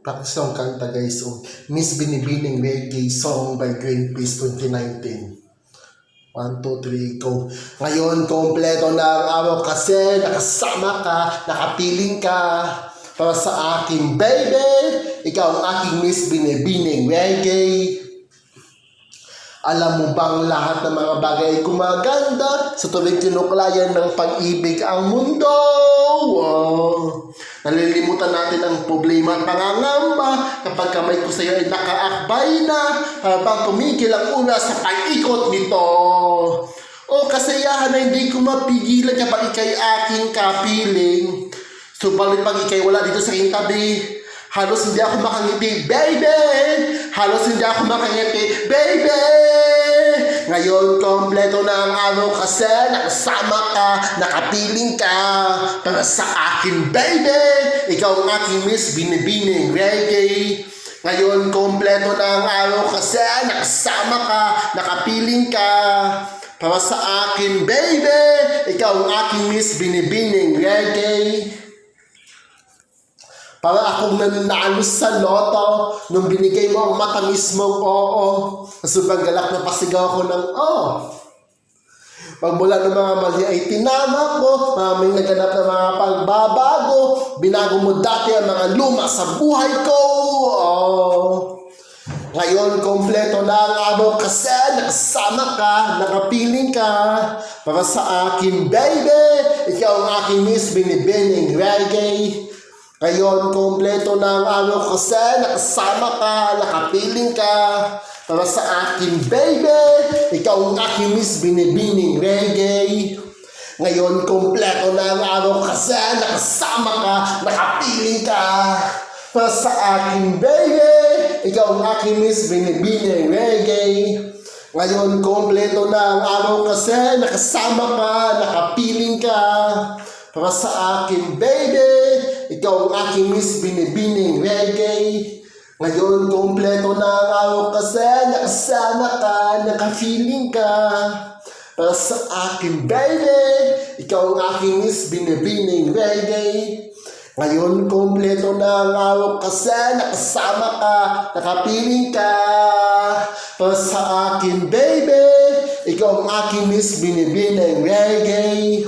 Practice ng kanta guys o Miss Binibining Reggae Song by Greenpeace 2019. 1, 2, 3, go. Ngayon, kompleto na ang araw kasi nakasama ka, nakapiling ka para sa akin, baby. Ikaw ang aking Miss Binibining Reggae. Alam mo bang lahat ng mga bagay ay gumaganda sa tuwing tinuklayan ng pag-ibig ang mundo? Wow. Nalilimutan natin ang problema at pangangamba kapag kamay ko sa iyo ay nakaakbay na para bang tumigil ang oras sa pag-ikot nito. O kasiyahan na hindi ko mapigilan kapag ikay aking kapiling. Subalit pag ikay wala dito sa aking tabi, halos hindi ako makangiti, baby! Halos hindi ako makangiti, baby! Ngayon, kompleto na ang araw kasi nakasama ka, nakapiling ka para sa akin, baby! Ikaw ang aking Miss Binibining Reggae. Ngayon, kompleto na ang araw kasi nakasama ka, nakapiling ka para sa akin, baby! Ikaw ang aking Miss Binibining Reggae. Para akong nanalo sa loto nung binigay mo ang matamis mong oo. Sobrang galak na pasigaw ko ng Pagmula ng mga mali ay tinama ko, maraming naganap na mga pagbabago. Binago mo dati ang mga luma sa buhay ko. Ngayon, kompleto na ang araw kasi nakasama ka, nakapiling ka para sa akin, baby. Ikaw ang aking Miss Binibining Reggae. Ngayon, kompleto na ang araw kasi nakasama ka, nakapiling ka para sa akin, baby. Ikaw ang aking Miss Binibining Reggae. Ngayon, kompleto na ang araw kasi nakasama ka, nakapiling ka para sa akin, baby. Ikaw ang aking Miss Binibining Reggae. Ngayon, kompleto na ang araw kasi nakasama ka, nakapiling ka para sa akin, baby. Ikaw ang aking Miss Binibining Reggae. Ngayon, kompleto na ang araw kasi nakasama ka, naka-feeling ka para sa akin, baby. Ikaw ang aking Miss Binibining Reggae. Ngayon, kompleto na ang araw kasi nakasama ka, naka-feeling ka para sa akin, baby. Ikaw ang aking Miss Binibining Reggae.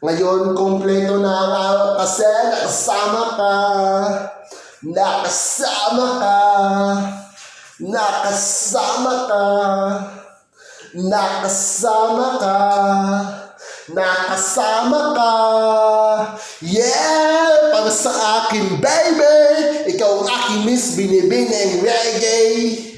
Ngayon, kompleto na ang araw kasi nakasama ka. Nakasama ka. Nakasama ka. Nakasama ka. Nakasama ka. Yeah! Para sa akin, baby! Ikaw ang aking Miss Binibining Reggae.